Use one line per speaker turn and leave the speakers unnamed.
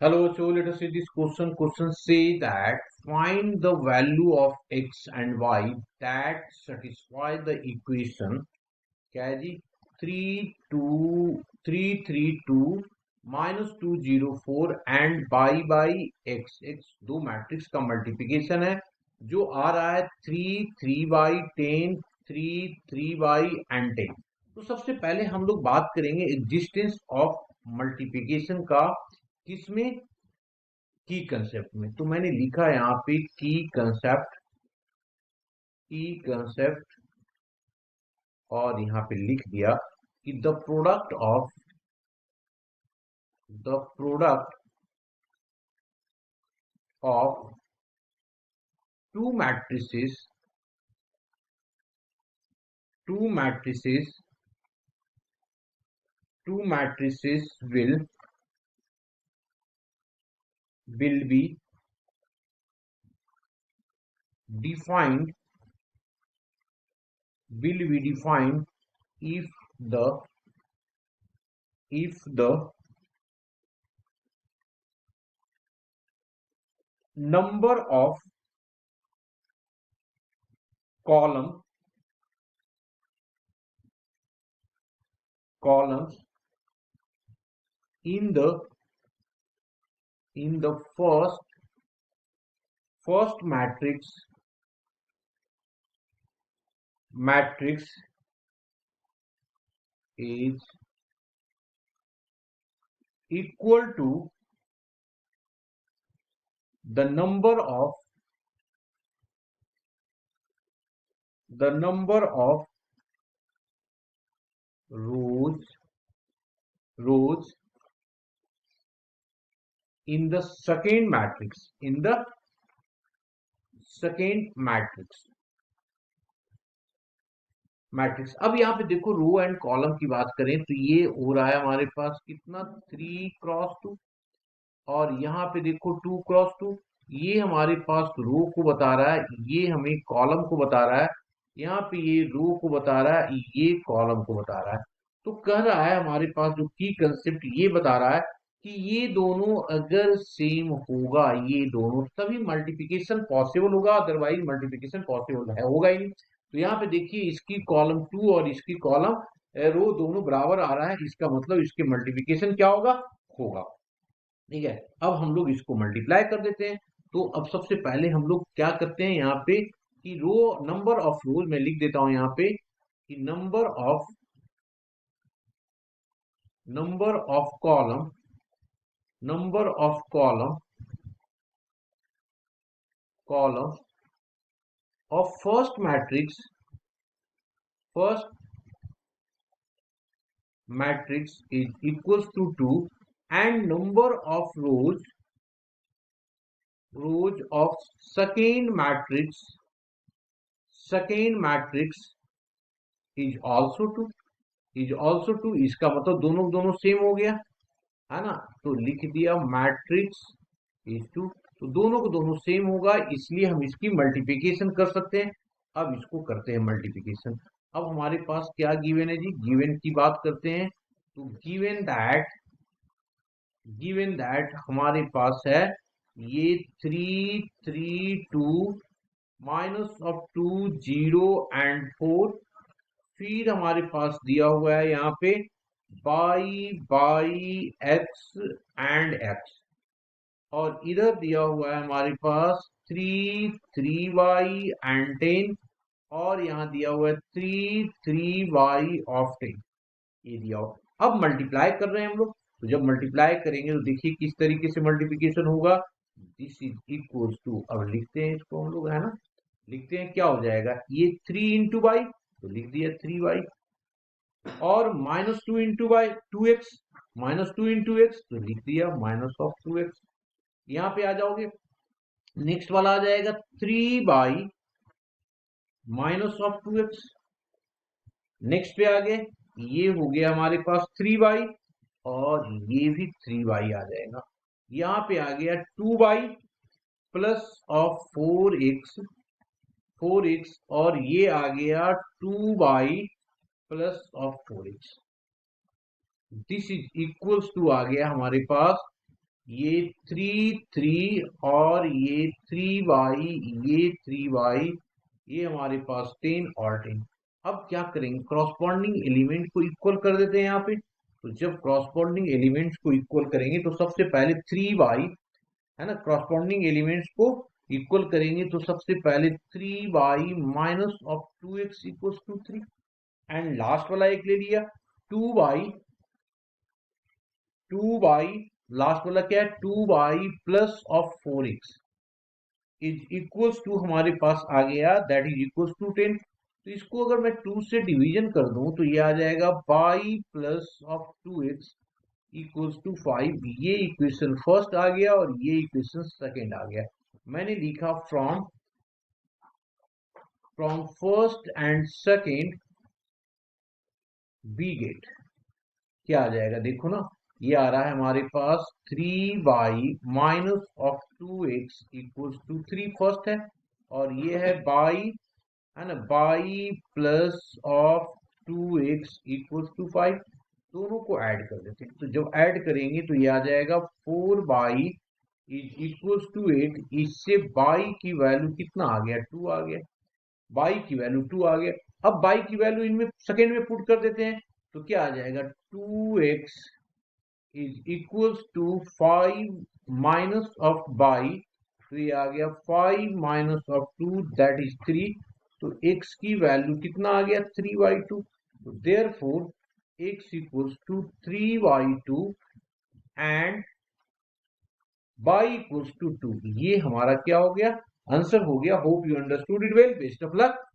Hello, so let us see this question. Question say that find the value of x and y that satisfy the equation क्या है जी 32332 -204 and by x दो matrix का multiplication है जो आ रहा है 3 3/10 3 3/10। तो सबसे पहले हम लोग बात करेंगे एग्जिस्टेंस ऑफ मल्टीप्लिकेशन का किसमें की कंसेप्ट में। तो मैंने लिखा यहाँ पे की कंसेप्ट और यहाँ पे लिख दिया कि the product of to matrices to matrices to matrices will be defined if the number of columns in the first matrix is equal to the number of rows in the second matrix matrix. अब यहाँ पे देखो row and column की बात करें तो ये हो रहा है हमारे पास कितना 3x2 और यहाँ पे देखो 2x2। ये हमारे पास रो को बता रहा है, ये हमें कॉलम को बता रहा है, यहाँ पे ये रो को बता रहा है, ये कॉलम को बता रहा है। तो कह रहा है हमारे पास जो की कंसेप्ट ये बता रहा है कि ये दोनों अगर सेम होगा, ये दोनों तभी मल्टीप्लिकेशन पॉसिबल होगा, अदरवाइज मल्टीप्लिकेशन पॉसिबल है होगा ही नहीं। तो यहाँ पे देखिए इसकी कॉलम 2 और इसकी कॉलम रो दोनों बराबर आ रहा है, इसका मतलब इसके मल्टीप्लिकेशन क्या होगा। ठीक है, अब हम लोग इसको मल्टीप्लाई कर देते हैं। तो अब सबसे पहले हम लोग क्या करते हैं यहाँ पे कि रो नंबर ऑफ रोज मैं लिख देता हूं यहाँ पे कि number of column of first matrix is equals to 2 and number of rows of second matrix is also 2 इसका मतलब दोनों सेम हो गया है ना। तो लिख दिया मैट्रिक्स इज 2, तो दोनों को दोनों सेम होगा इसलिए हम इसकी मल्टीप्लिकेशन कर सकते हैं। अब इसको करते हैं मल्टीप्लिकेशन। अब हमारे पास क्या गिवन है जी, गिवन की बात करते हैं। तो गिवन दैट हमारे पास है ये 3 3 2 -2 0 एंड 4। फिर हमारे पास दिया हुआ है यहाँ पे बाई एक्स एंड एक्स और इधर दिया हुआ है हमारे पास 3 3y एंड 10 और यहाँ दिया हुआ है 3 3y ऑफ 10। ये दिया हुआ। अब मल्टीप्लाई कर रहे हैं हम लोग, तो जब मल्टीप्लाई करेंगे तो देखिए किस तरीके से मल्टीप्लिकेशन होगा। दिस इज इक्वल्स टू, अब लिखते हैं इसको हम लोग है ना, लिखते हैं क्या हो जाएगा ये 3 × y, तो लिख दिया 3y और -2 × 2x तो लिख दिया -2x। यहाँ पे आ जाओगे, नेक्स्ट वाला आ जाएगा 3 -2x। नेक्स्ट पे आ गए, ये हो गया हमारे पास 3y और ये भी 3y आ जाएगा। यहाँ पे आ गया 2y प्लस ऑफ 4x और ये आ गया 2y plus of 4x। This is equals to आ गया हमारे पास ये 3 और ये 3y, ये 3y, ये हमारे पास 10 और 10। अब क्या करेंगे, क्रॉसपॉन्डिंग एलिमेंट को इक्वल कर देते हैं यहाँ पे। तो जब क्रॉसपॉन्डिंग एलिमेंट्स को इक्वल करेंगे तो सबसे पहले 3y, है ना, क्रॉसपॉन्डिंग एलिमेंट्स को इक्वल करेंगे तो सबसे पहले 3y minus of 2x equals to 3, and last वाला एक ले लिया 2y, 2y, लास्ट वाला क्या है 2y plus of 4x is equals to हमारे पास आ गया दैट इज इक्वल्स टू 10। तो इसको अगर मैं 2 से डिवीजन कर दूं तो ये आ जाएगा y plus of 2x equals to 5। ये इक्वेशन फर्स्ट आ गया और ये इक्वेशन सेकंड आ गया। मैंने लिखा from first and second we get. क्या आ जाएगा देखो ना, ये आ रहा है हमारे पास 3y minus of 2x equals to 3 first है, और ये है y, है ना, y plus of 2x equals to 5। दोनों को ऐड कर देते हैं, तो जब ऐड करेंगे तो ये आ जाएगा 4y इज इक्वल्स टू 8। इससे y की वैल्यू कितना आ गया, 2 आ गया, y की वैल्यू 2 आ गया। अब y की वैल्यू इनमें सेकेंड में पुट कर देते हैं तो क्या आ जाएगा 2x is equals to 5 minus of y। तो ये आ गया 5 माइनस ऑफ 2 दैट इज 3। तो x की वैल्यू कितना आ गया 3y2। तो therefore x equals to 3y2 and y equals to 2। ये हमारा क्या हो गया, आंसर हो गया। Hope you understood it well, best of luck.